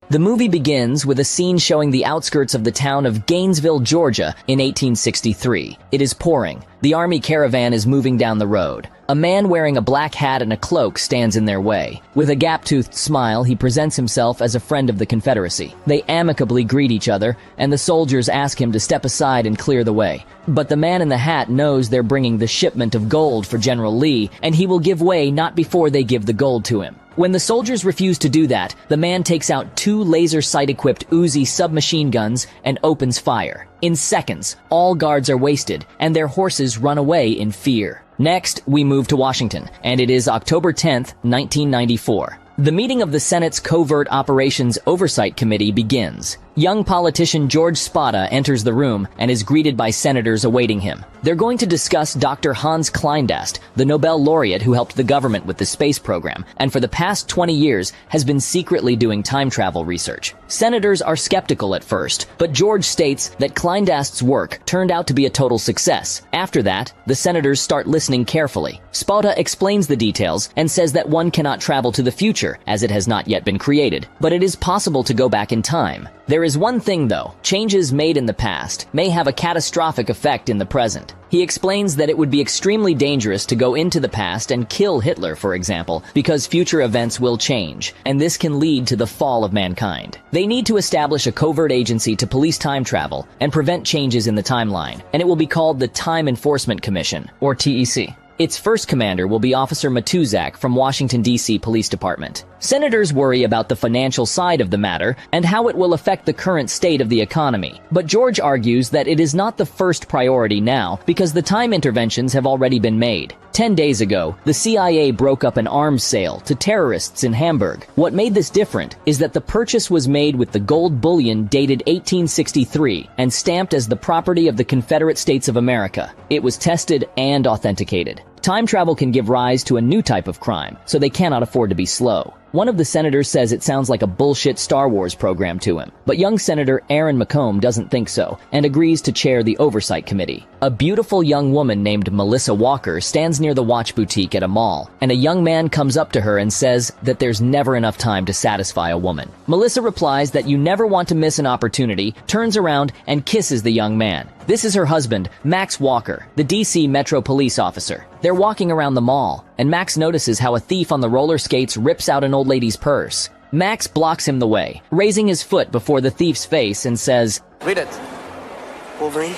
The movie begins with a scene showing the outskirts of the town of Gainesville, Georgia in 1863. It is pouring. The army caravan is moving down the road. A man wearing a black hat and a cloak stands in their way. With a gap-toothed smile, he presents himself as a friend of the Confederacy. They amicably greet each other, and the soldiers ask him to step aside and clear the way. But the man in the hat knows they're bringing the shipment of gold for General Lee, and he will give way not before they give the gold to him. When the soldiers refuse to do that, the man takes out 2 laser sight-equipped Uzi submachine guns and opens fire. In seconds, all guards are wasted, and their horses run away in fear. Next, we move to Washington, and it is October 10th, 1994. The meeting of the Senate's Covert Operations Oversight Committee begins. Young politician George Spada enters the room and is greeted by senators awaiting him. They're going to discuss Dr. Hans Kleindast, the Nobel laureate who helped the government with the space program, and for the past 20 years has been secretly doing time travel research. Senators are skeptical at first, but George states that Kleindast's work turned out to be a total success. After that, the senators start listening carefully. Spada explains the details and says that one cannot travel to the future, as it has not yet been created, but it is possible to go back in time. There is one thing, though. Changes made in the past may have a catastrophic effect in the present. He explains that it would be extremely dangerous to go into the past and kill Hitler, for example, because future events will change, and this can lead to the fall of mankind. They need to establish a covert agency to police time travel and prevent changes in the timeline, and it will be called the Time Enforcement Commission, or TEC. Its first commander will be Officer Matuzak from Washington, D.C. Police Department. Senators worry about the financial side of the matter and how it will affect the current state of the economy. But George argues that it is not the first priority now because the time interventions have already been made. 10 days ago, the CIA broke up an arms sale to terrorists in Hamburg. What made this different is that the purchase was made with the gold bullion dated 1863 and stamped as the property of the Confederate States of America. It was tested and authenticated. Time travel can give rise to a new type of crime, so they cannot afford to be slow. One of the senators says it sounds like a bullshit Star Wars program to him, but young Senator Aaron McComb doesn't think so and agrees to chair the Oversight Committee. A beautiful young woman named Melissa Walker stands near the watch boutique at a mall, and a young man comes up to her and says that there's never enough time to satisfy a woman. Melissa replies that you never want to miss an opportunity, turns around, and kisses the young man. This is her husband, Max Walker, the DC Metro Police officer. They're walking around the mall, and Max notices how a thief on the roller skates rips out an old lady's purse. Max blocks him the way, raising his foot before the thief's face and says, "Read it. Wolverine,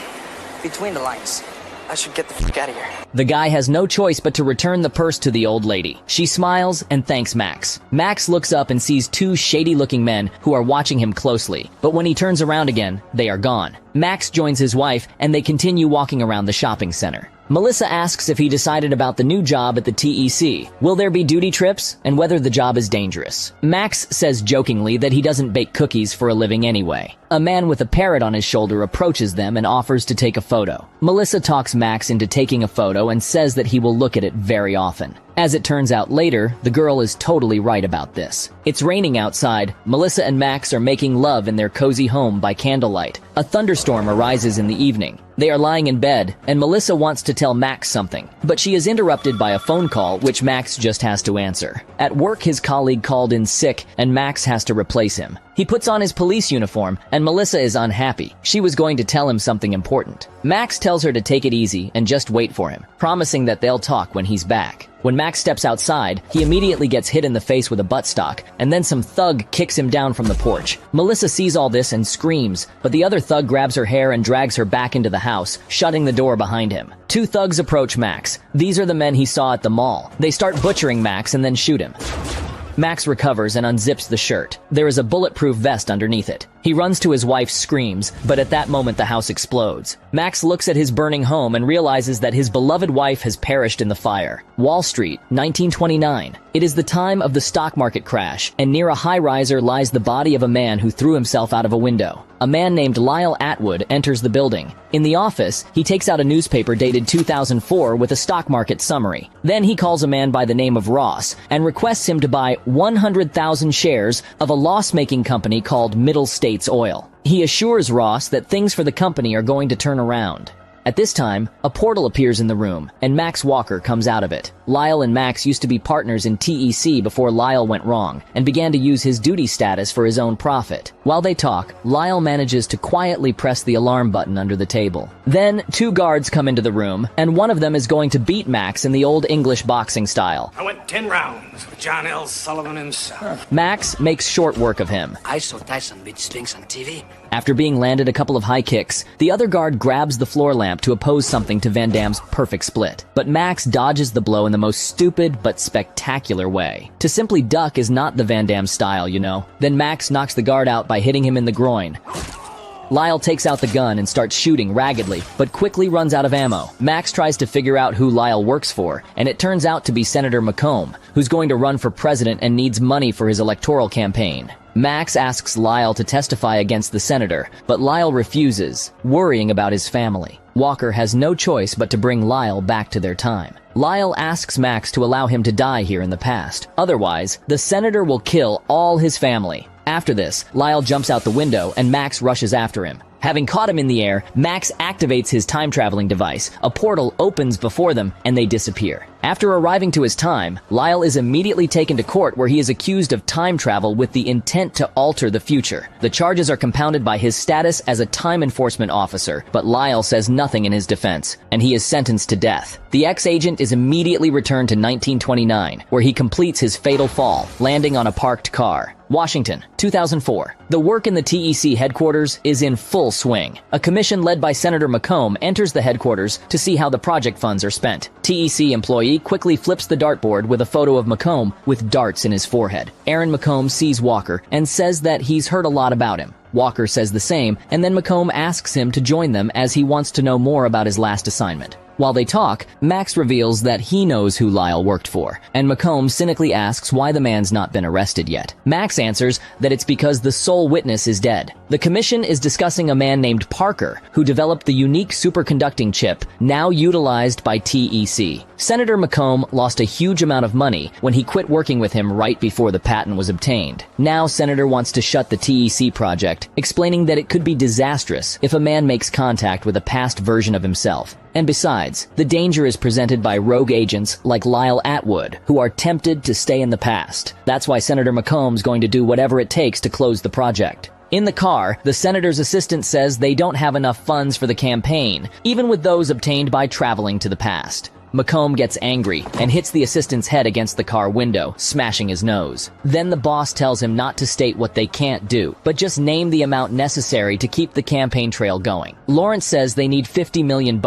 between the lines. I should get the fuck out of here." The guy has no choice but to return the purse to the old lady. She smiles and thanks Max. Max looks up and sees 2 shady-looking men who are watching him closely. But when he turns around again, they are gone. Max joins his wife, and they continue walking around the shopping center. Melissa asks if he decided about the new job at the TEC. Will there be duty trips, and whether the job is dangerous? Max says jokingly that he doesn't bake cookies for a living anyway. A man with a parrot on his shoulder approaches them and offers to take a photo. Melissa talks Max into taking a photo and says that he will look at it very often. As it turns out later, the girl is totally right about this. It's raining outside. Melissa and Max are making love in their cozy home by candlelight. A thunderstorm arises in the evening. They are lying in bed, and Melissa wants to tell Max something, but she is interrupted by a phone call which Max just has to answer. At work, his colleague called in sick, and Max has to replace him. He puts on his police uniform, and Melissa is unhappy. She was going to tell him something important. Max tells her to take it easy and just wait for him, promising that they'll talk when he's back. When Max steps outside, he immediately gets hit in the face with a buttstock, and then some thug kicks him down from the porch. Melissa sees all this and screams, but the other thug grabs her hair and drags her back into the house, shutting the door behind him. 2 thugs approach Max. These are the men he saw at the mall. They start butchering Max and then shoot him. Max recovers and unzips the shirt. There is a bulletproof vest underneath it. He runs to his wife, screams, but at that moment the house explodes. Max looks at his burning home and realizes that his beloved wife has perished in the fire. Wall Street, 1929. It is the time of the stock market crash, and near a high-riser lies the body of a man who threw himself out of a window. A man named Lyle Atwood enters the building. In the office, he takes out a newspaper dated 2004 with a stock market summary. Then he calls a man by the name of Ross and requests him to buy 100,000 shares of a loss-making company called Middle States Oil. He assures Ross that things for the company are going to turn around. At this time, a portal appears in the room, and Max Walker comes out of it. Lyle and Max used to be partners in TEC before Lyle went wrong, and began to use his duty status for his own profit. While they talk, Lyle manages to quietly press the alarm button under the table. Then, two guards come into the room, and one of them is going to beat Max in the old English boxing style. I went 10 rounds with John L. Sullivan himself. Max makes short work of him. I saw Tyson beat Spinks on TV. After being landed a couple of high kicks, the other guard grabs the floor lamp to oppose something to Vandam's perfect split. But Max dodges the blow in the most stupid but spectacular way. To simply duck is not the Vandam style, you know. Then Max knocks the guard out by hitting him in the groin. Lyle takes out the gun and starts shooting raggedly, but quickly runs out of ammo. Max tries to figure out who Lyle works for, and it turns out to be Senator McComb, who's going to run for president and needs money for his electoral campaign. Max asks Lyle to testify against the senator, but Lyle refuses, worrying about his family. Walker has no choice but to bring Lyle back to their time. Lyle asks Max to allow him to die here in the past. Otherwise, the senator will kill all his family. After this, Lyle jumps out the window and Max rushes after him. Having caught him in the air, Max activates his time-traveling device. A portal opens before them, and they disappear. After arriving to his time, Lyle is immediately taken to court where he is accused of time travel with the intent to alter the future. The charges are compounded by his status as a time enforcement officer, but Lyle says nothing in his defense, and he is sentenced to death. The ex-agent is immediately returned to 1929, where he completes his fatal fall, landing on a parked car. Washington, 2004. The work in the TEC headquarters is in full swing. A commission led by Senator McComb enters the headquarters to see how the project funds are spent. TEC employee quickly flips the dartboard with a photo of McComb with darts in his forehead. Aaron McComb sees Walker and says that he's heard a lot about him. Walker says the same, and then McComb asks him to join them as he wants to know more about his last assignment. While they talk, Max reveals that he knows who Lyle worked for, and McComb cynically asks why the man's not been arrested yet. Max answers that it's because the sole witness is dead. The commission is discussing a man named Parker, who developed the unique superconducting chip now utilized by TEC. Senator McComb lost a huge amount of money when he quit working with him right before the patent was obtained. Now Senator wants to shut the TEC project, explaining that it could be disastrous if a man makes contact with a past version of himself. And besides, the danger is presented by rogue agents like Lyle Atwood, who are tempted to stay in the past. That's why Senator McComb's going to do whatever it takes to close the project. In the car, the senator's assistant says they don't have enough funds for the campaign, even with those obtained by traveling to the past. McComb gets angry and hits the assistant's head against the car window, smashing his nose. Then the boss tells him not to state what they can't do, but just name the amount necessary to keep the campaign trail going. Lawrence says they need $50 million.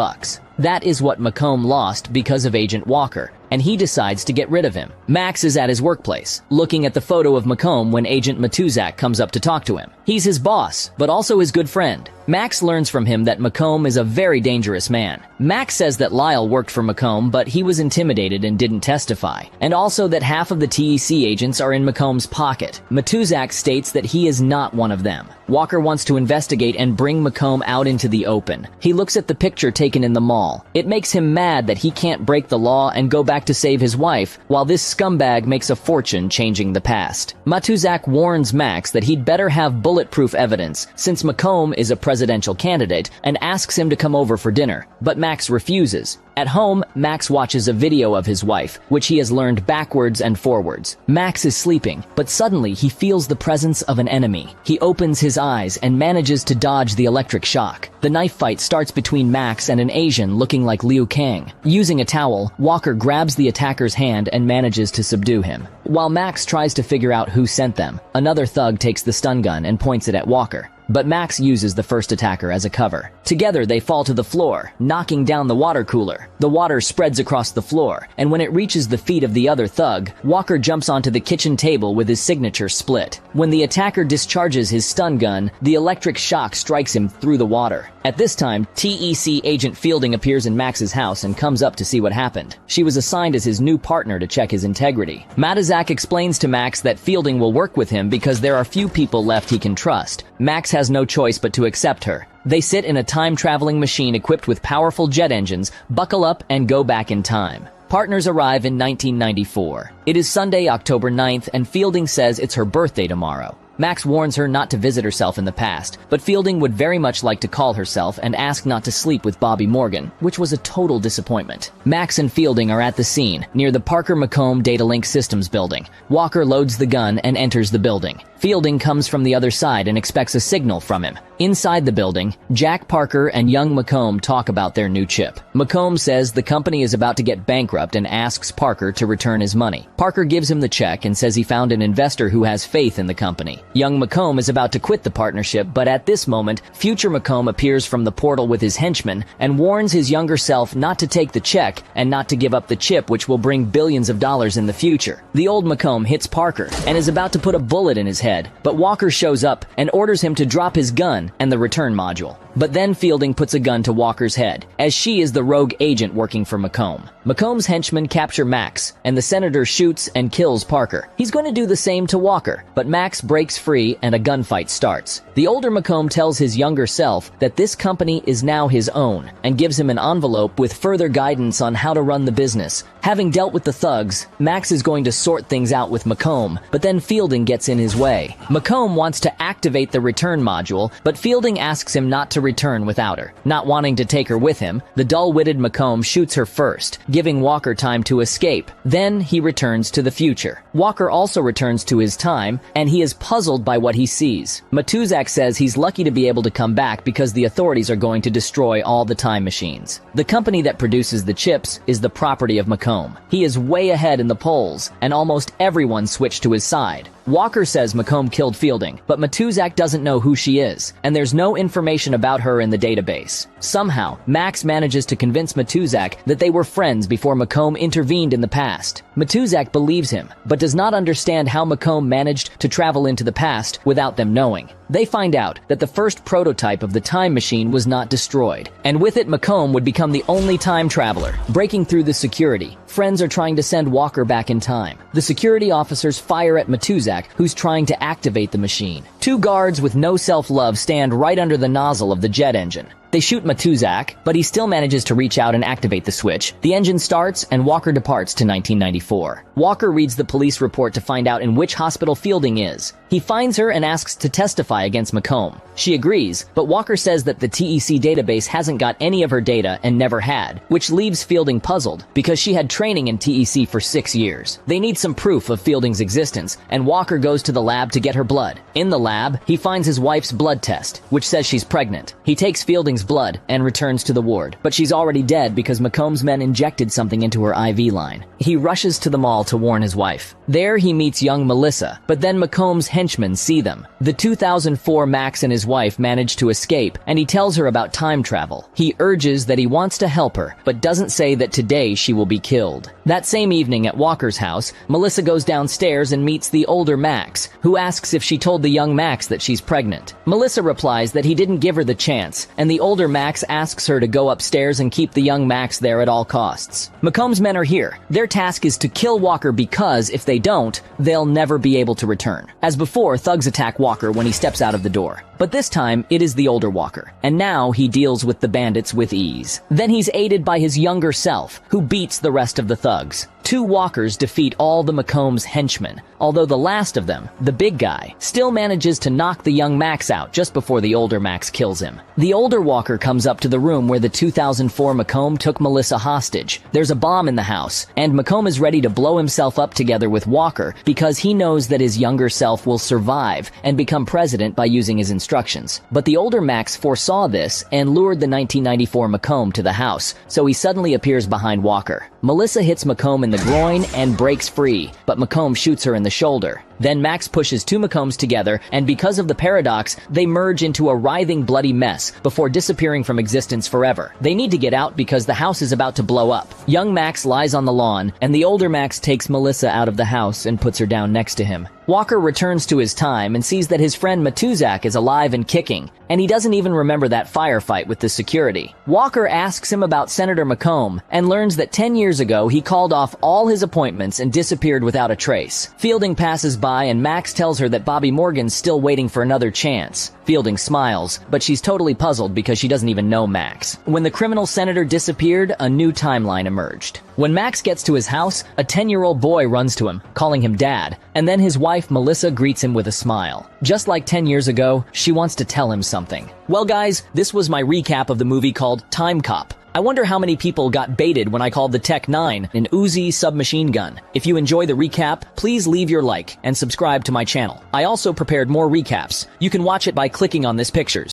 That is what McComb lost because of Agent Walker, and he decides to get rid of him. Max is at his workplace, looking at the photo of McComb when Agent Matuzak comes up to talk to him. He's his boss, but also his good friend. Max learns from him that McComb is a very dangerous man. Max says that Lyle worked for McComb, but he was intimidated and didn't testify, and also that half of the TEC agents are in McComb's pocket. Matuzak states that he is not one of them. Walker wants to investigate and bring McComb out into the open. He looks at the picture taken in the mall. It makes him mad that he can't break the law and go back to save his wife, while this scumbag makes a fortune changing the past. Matuzak warns Max that he'd better have bulletproof evidence, since McComb is a presidential candidate, and asks him to come over for dinner, but Max refuses. At home, Max watches a video of his wife, which he has learned backwards and forwards. Max is sleeping, but suddenly he feels the presence of an enemy. He opens his eyes and manages to dodge the electric shock. The knife fight starts between Max and an Asian looking like Liu Kang. Using a towel, Walker grabs the attacker's hand and manages to subdue him. While Max tries to figure out who sent them, another thug takes the stun gun and points it at Walker. But Max uses the first attacker as a cover. Together, they fall to the floor, knocking down the water cooler. The water spreads across the floor, and when it reaches the feet of the other thug, Walker jumps onto the kitchen table with his signature split. When the attacker discharges his stun gun, the electric shock strikes him through the water. At this time, TEC agent Fielding appears in Max's house and comes up to see what happened. She was assigned as his new partner to check his integrity. Matuzak explains to Max that Fielding will work with him because there are few people left he can trust. Max has no choice but to accept her. They sit in a time-traveling machine equipped with powerful jet engines, buckle up, and go back in time. Partners arrive in 1994. It is Sunday, October 9th, and Fielding says it's her birthday tomorrow. Max warns her not to visit herself in the past, but Fielding would very much like to call herself and ask not to sleep with Bobby Morgan, which was a total disappointment. Max and Fielding are at the scene, near the Parker McComb Datalink Systems building. Walker loads the gun and enters the building. Fielding comes from the other side and expects a signal from him. Inside the building, Jack Parker and young McComb talk about their new chip. McComb says the company is about to get bankrupt and asks Parker to return his money. Parker gives him the check and says he found an investor who has faith in the company. Young McComb is about to quit the partnership, but at this moment, future McComb appears from the portal with his henchmen and warns his younger self not to take the check and not to give up the chip, which will bring billions of dollars in the future. The old McComb hits Parker and is about to put a bullet in his head, but Walker shows up and orders him to drop his gun and the return module. But then Fielding puts a gun to Walker's head, as she is the rogue agent working for McComb. McComb's henchmen capture Max, and the senator shoots and kills Parker. He's going to do the same to Walker, but Max breaks free and a gunfight starts. The older McComb tells his younger self that this company is now his own, and gives him an envelope with further guidance on how to run the business. Having dealt with the thugs, Max is going to sort things out with McComb, but then Fielding gets in his way. McComb wants to activate the return module, but Fielding asks him not to return without her. Not wanting to take her with him, the dull-witted McComb shoots her first, giving Walker time to escape. Then he returns to the future. Walker also returns to his time, and he is puzzled by what he sees. Matuzak says he's lucky to be able to come back because the authorities are going to destroy all the time machines. The company that produces the chips is the property of McComb. He is way ahead in the polls, and almost everyone switched to his side. Walker says McComb killed Fielding, but Matuzak doesn't know who she is, and there's no information about her in the database. Somehow, Max manages to convince Matuzak that they were friends before McComb intervened in the past. Matuzak believes him, but does not understand how McComb managed to travel into the past without them knowing. They find out that the first prototype of the time machine was not destroyed, and with it McComb would become the only time traveler. Breaking through the security, friends are trying to send Walker back in time. The security officers fire at Matuzak, who's trying to activate the machine. Two guards with no self-love stand right under the nozzle of the jet engine. They shoot Matuzak, but he still manages to reach out and activate the switch. The engine starts, and Walker departs to 1994. Walker reads the police report to find out in which hospital Fielding is. He finds her and asks to testify against McComb. She agrees, but Walker says that the TEC database hasn't got any of her data and never had, which leaves Fielding puzzled, because she had training in TEC for 6 years. They need some proof of Fielding's existence, and Walker goes to the lab to get her blood. In the lab, he finds his wife's blood test, which says she's pregnant. He takes Fielding's blood and returns to the ward, but she's already dead because McComb's men injected something into her IV line. He rushes to the mall to warn his wife. There he meets young Melissa, but then McComb's henchmen see them. The 2004 Max and his wife manage to escape, and he tells her about time travel. He urges that he wants to help her, but doesn't say that today she will be killed. That same evening at Walker's house, Melissa goes downstairs and meets the older Max, who asks if she told the young Max that she's pregnant. Melissa replies that he didn't give her the chance, and the older Max asks her to go upstairs and keep the young Max there at all costs. McComb's men are here. Their task is to kill Walker because, if they don't, they'll never be able to return. As before, thugs attack Walker when he steps out of the door. But this time, it is the older Walker, and now he deals with the bandits with ease. Then he's aided by his younger self, who beats the rest of the thugs. Two walkers defeat all the McComb's henchmen, although the last of them, the big guy, still manages to knock the young Max out just before the older Max kills him. The older walker comes up to the room where the 2004 McComb took Melissa hostage. There's a bomb in the house, and McComb is ready to blow himself up together with Walker because he knows that his younger self will survive and become president by using his instructions. But the older Max foresaw this and lured the 1994 McComb to the house, so he suddenly appears behind Walker. Melissa hits McComb in the groin and breaks free, but McComb shoots her in the shoulder. Then Max pushes two McCombs together, and because of the paradox, they merge into a writhing, bloody mess before disappearing from existence forever. They need to get out because the house is about to blow up. Young Max lies on the lawn, and the older Max takes Melissa out of the house and puts her down next to him. Walker returns to his time and sees that his friend Matuzak is alive and kicking, and he doesn't even remember that firefight with the security. Walker asks him about Senator McComb and learns that 10 years years ago, he called off all his appointments and disappeared without a trace. Fielding passes by and Max tells her that Bobby Morgan's still waiting for another chance. Fielding smiles, but she's totally puzzled because she doesn't even know Max. When the criminal senator disappeared, a new timeline emerged. When Max gets to his house, a 10-year-old boy runs to him, calling him dad, and then his wife Melissa greets him with a smile. Just like 10 years ago, she wants to tell him something. Well guys, this was my recap of the movie called Time Cop. I wonder how many people got baited when I called the Tech 9 an Uzi submachine gun. If you enjoy the recap, please leave your like and subscribe to my channel. I also prepared more recaps. You can watch it by clicking on this pictures.